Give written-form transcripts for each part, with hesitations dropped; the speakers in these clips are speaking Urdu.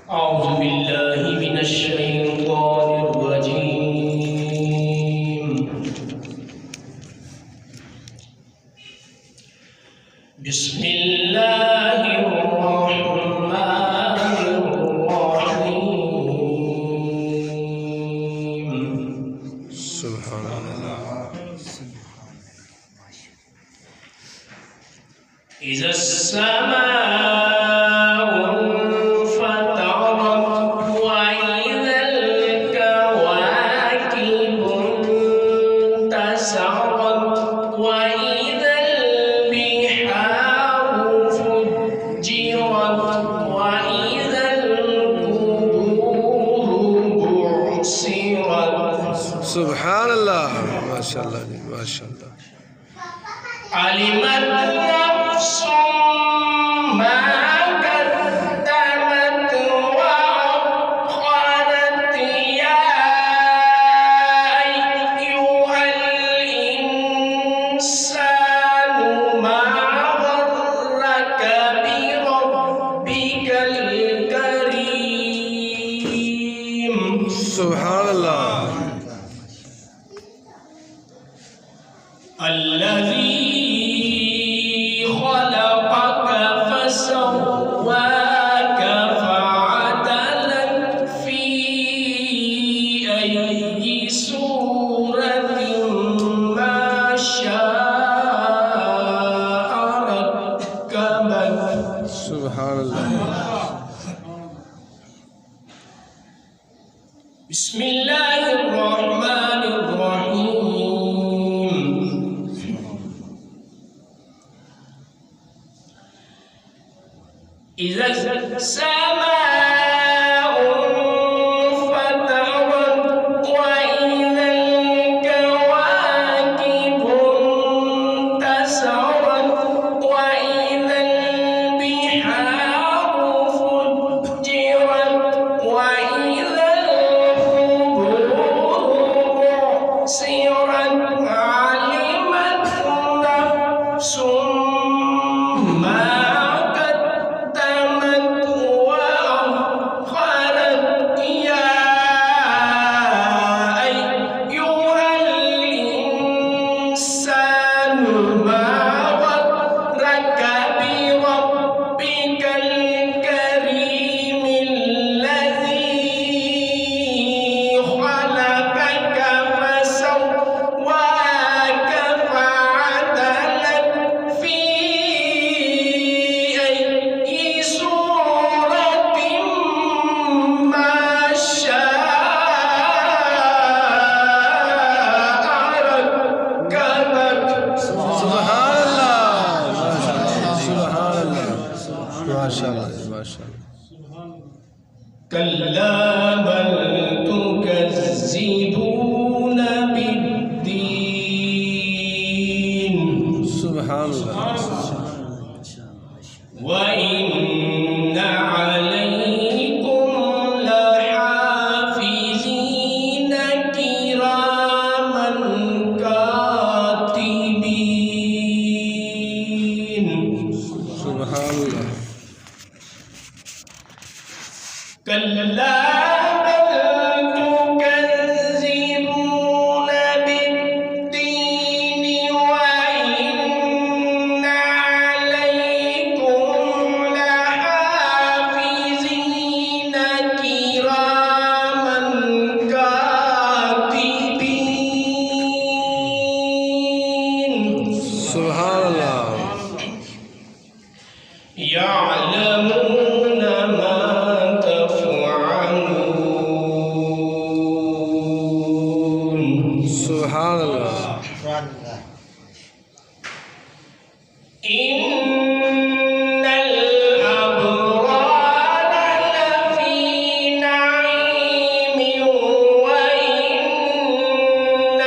أعوذ بالله من الشيطان الرجيم. بسم الله الرحمن الرحيم. سبحان الله. إذا السماء انفطرت وإذا الكواكب انتثرت وإذا البحار فجرت وإذا القبور بعثرت. سبحان الله. ما شاء الله ما شاء الله. علمت نفس ما قدمت وأخرت. يا أيها الإنسان ما غرك بربك الكريم. سبحان الله. الذي خلقك فسواك فعدلك في أي صورة ما شاء ركبك. سبحان الله. بسم الله الرحمن الرحيم. إذا السماء انفطرت وإذا الكواكب انتثرت وإذا البحار فجرت وإذا القبور بعثرت. علمت نفس ما ما شاء الله ما شاء الله. كلا بل تكذبون بالدين. سبحان الله. وإن عليكم لحافظين كراما كاتبين. سبحان الله. كلا بل تكذبون بالدين وإن عليكم لحافظين كراما كاتبين. سبحان الله. يعلمون ما تفعلون. سبحان الله. إن الأبرار لفي نعيم وإن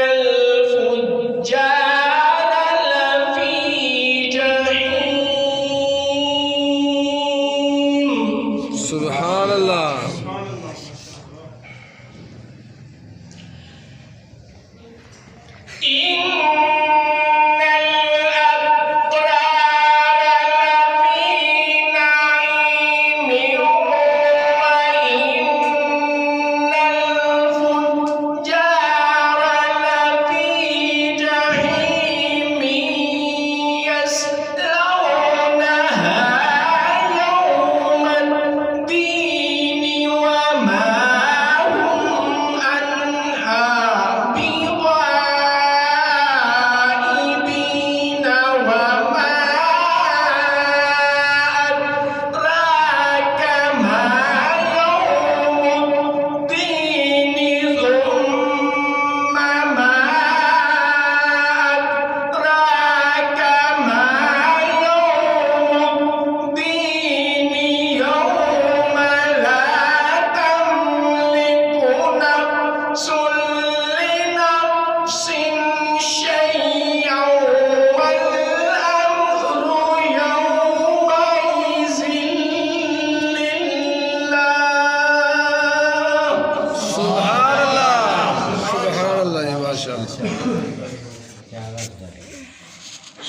الفجار لفي جحيم. سبحان الله. الأبرار لفي نعيم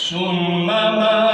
ثم ما